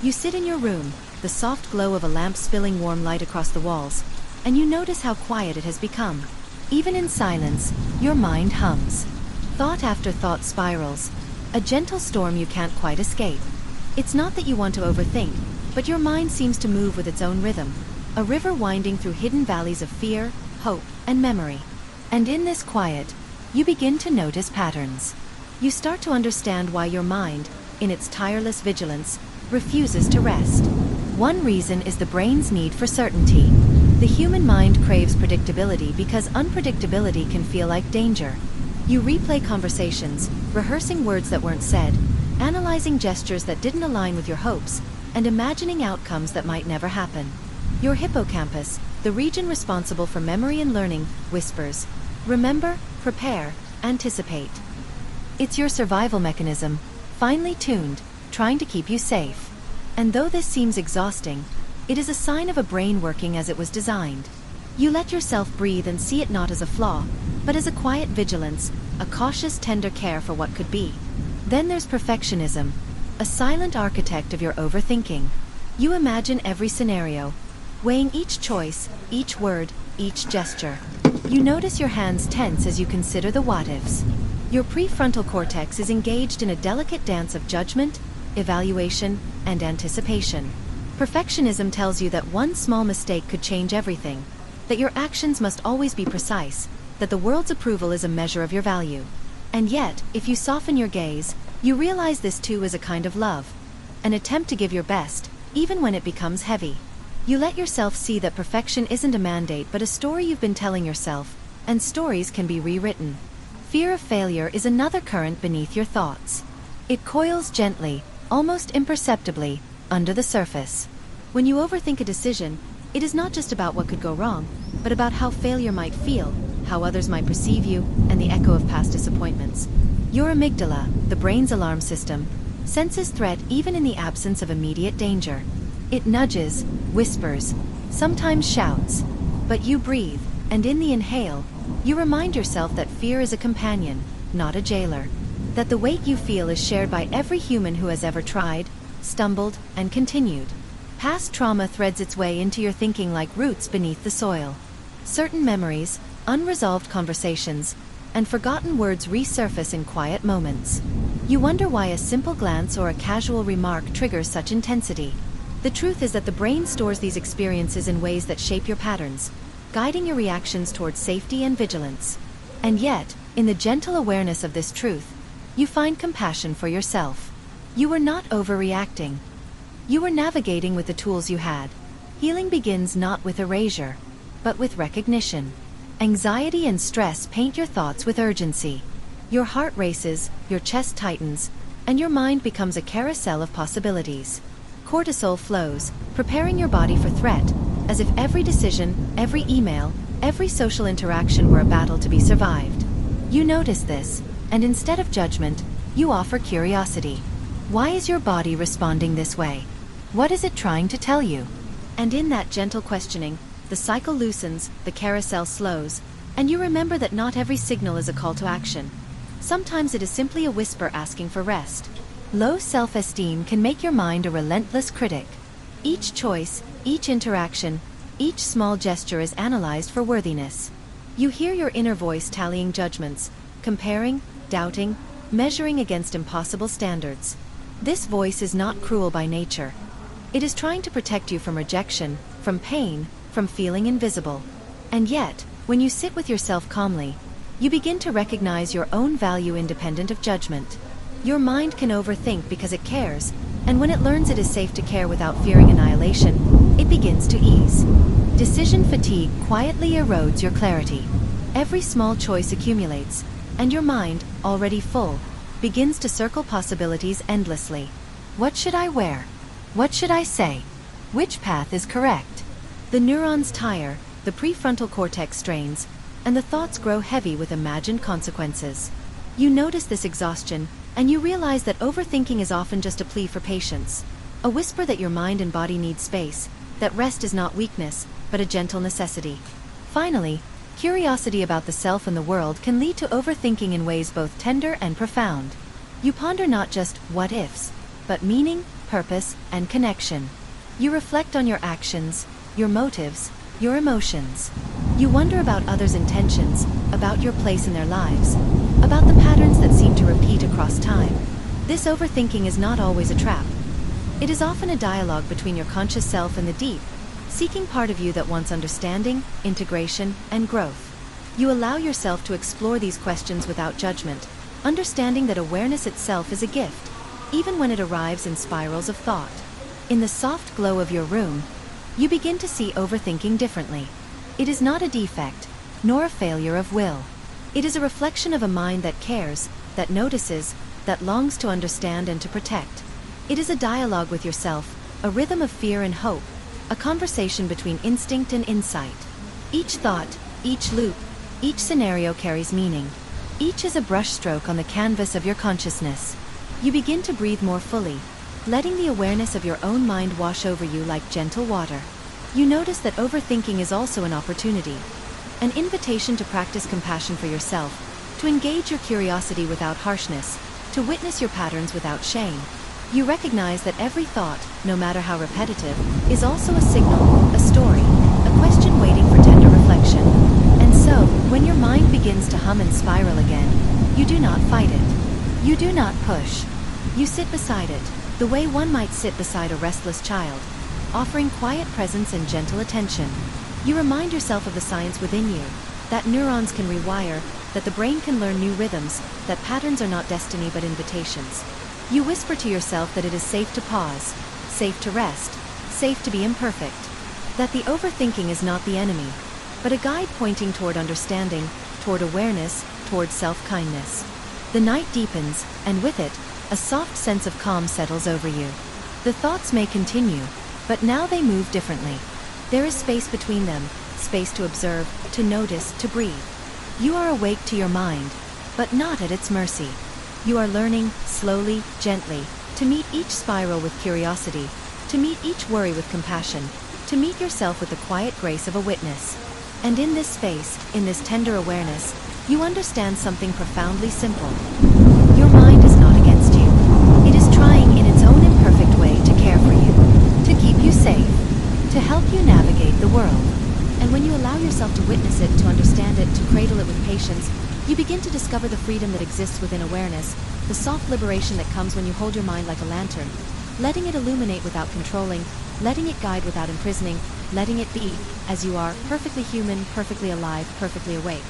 You sit in your room, the soft glow of a lamp spilling warm light across the walls, and you notice how quiet it has become. Even in silence, your mind hums. Thought after thought spirals, a gentle storm you can't quite escape. It's not that you want to overthink, but your mind seems to move with its own rhythm, a river winding through hidden valleys of fear, hope, and memory. And in this quiet, you begin to notice patterns. You start to understand why your mind, in its tireless vigilance, refuses to rest. One reason is the brain's need for certainty. The human mind craves predictability because unpredictability can feel like danger. You replay conversations, rehearsing words that weren't said, analyzing gestures that didn't align with your hopes, and imagining outcomes that might never happen. Your hippocampus, the region responsible for memory and learning, whispers, "Remember, prepare, anticipate." It's your survival mechanism, finely tuned, trying to keep you safe. And though this seems exhausting, it is a sign of a brain working as it was designed. You let yourself breathe and see it not as a flaw, but as a quiet vigilance, a cautious, tender care for what could be. Then there's perfectionism, a silent architect of your overthinking. You imagine every scenario, weighing each choice, each word, each gesture. You notice your hands tense as you consider the what-ifs. Your prefrontal cortex is engaged in a delicate dance of judgment, evaluation, and anticipation. Perfectionism tells you that one small mistake could change everything, that your actions must always be precise, that the world's approval is a measure of your value. And yet, if you soften your gaze, you realize this too is a kind of love, an attempt to give your best, even when it becomes heavy. You let yourself see that perfection isn't a mandate but a story you've been telling yourself, and stories can be rewritten. Fear of failure is another current beneath your thoughts. It coils gently, almost imperceptibly, under the surface. When you overthink a decision, it is not just about what could go wrong, but about how failure might feel, how others might perceive you, and the echo of past disappointments. Your amygdala, the brain's alarm system, senses threat even in the absence of immediate danger. It nudges, whispers, sometimes shouts, but you breathe, and in the inhale, you remind yourself that fear is a companion, not a jailer. That the weight you feel is shared by every human who has ever tried, stumbled, and continued. Past trauma threads its way into your thinking like roots beneath the soil. Certain memories, unresolved conversations, and forgotten words resurface in quiet moments. You wonder why a simple glance or a casual remark triggers such intensity. The truth is that the brain stores these experiences in ways that shape your patterns, guiding your reactions towards safety and vigilance. And yet, in the gentle awareness of this truth, you find compassion for yourself. You were not overreacting. You were navigating with the tools you had. Healing begins not with erasure, but with recognition. Anxiety and stress paint your thoughts with urgency. Your heart races, your chest tightens, and your mind becomes a carousel of possibilities. Cortisol flows, preparing your body for threat, as if every decision, every email, every social interaction were a battle to be survived. You notice this, and instead of judgment, you offer curiosity. Why is your body responding this way? What is it trying to tell you? And in that gentle questioning, the cycle loosens, the carousel slows, and you remember that not every signal is a call to action. Sometimes it is simply a whisper asking for rest. Low self-esteem can make your mind a relentless critic. Each choice, each interaction, each small gesture is analyzed for worthiness. You hear your inner voice tallying judgments, comparing, doubting, measuring against impossible standards. This voice is not cruel by nature. It is trying to protect you from rejection, from pain, from feeling invisible. And yet, when you sit with yourself calmly, you begin to recognize your own value independent of judgment. Your mind can overthink because it cares, and when it learns it is safe to care without fearing annihilation, it begins to ease. Decision fatigue quietly erodes your clarity. Every small choice accumulates, and your mind, already full, begins to circle possibilities endlessly. What should I wear? What should I say? Which path is correct? The neurons tire, the prefrontal cortex strains, and the thoughts grow heavy with imagined consequences. You notice this exhaustion, and you realize that overthinking is often just a plea for patience, a whisper that your mind and body need space, that rest is not weakness, but a gentle necessity. Finally, curiosity about the self and the world can lead to overthinking in ways both tender and profound. You ponder not just what-ifs, but meaning, purpose, and connection. You reflect on your actions, your motives, your emotions. You wonder about others' intentions, about your place in their lives, about the patterns that seem to repeat across time. This overthinking is not always a trap. It is often a dialogue between your conscious self and the deep, seeking part of you that wants understanding, integration, and growth. You allow yourself to explore these questions without judgment, understanding that awareness itself is a gift, even when it arrives in spirals of thought. In the soft glow of your room, you begin to see overthinking differently. It is not a defect, nor a failure of will. It is a reflection of a mind that cares, that notices, that longs to understand and to protect. It is a dialogue with yourself, a rhythm of fear and hope, a conversation between instinct and insight. Each thought, each loop, each scenario carries meaning. Each is a brushstroke on the canvas of your consciousness. You begin to breathe more fully, letting the awareness of your own mind wash over you like gentle water. You notice that overthinking is also an opportunity, an invitation to practice compassion for yourself, to engage your curiosity without harshness, to witness your patterns without shame. You recognize that every thought, no matter how repetitive, is also a signal, a story, a question waiting for tender reflection. And so, when your mind begins to hum and spiral again, you do not fight it. You do not push. You sit beside it, the way one might sit beside a restless child, offering quiet presence and gentle attention. You remind yourself of the science within you, that neurons can rewire, that the brain can learn new rhythms, that patterns are not destiny but invitations. You whisper to yourself that it is safe to pause, safe to rest, safe to be imperfect, that the overthinking is not the enemy, but a guide pointing toward understanding, toward awareness, toward self-kindness. The night deepens, and with it, a soft sense of calm settles over you. The thoughts may continue, but now they move differently. There is space between them, space to observe, to notice, to breathe. You are awake to your mind, but not at its mercy. You are learning, slowly, gently, to meet each spiral with curiosity, to meet each worry with compassion, to meet yourself with the quiet grace of a witness. And in this space, in this tender awareness, you understand something profoundly simple. Your mind is not against you. It is trying in its own imperfect way to care for you, to keep you safe, to help you navigate the world. And when you allow yourself to witness it, to understand it, to cradle it with patience, you begin to discover the freedom that exists within awareness, the soft liberation that comes when you hold your mind like a lantern, letting it illuminate without controlling, letting it guide without imprisoning, letting it be, as you are, perfectly human, perfectly alive, perfectly awake.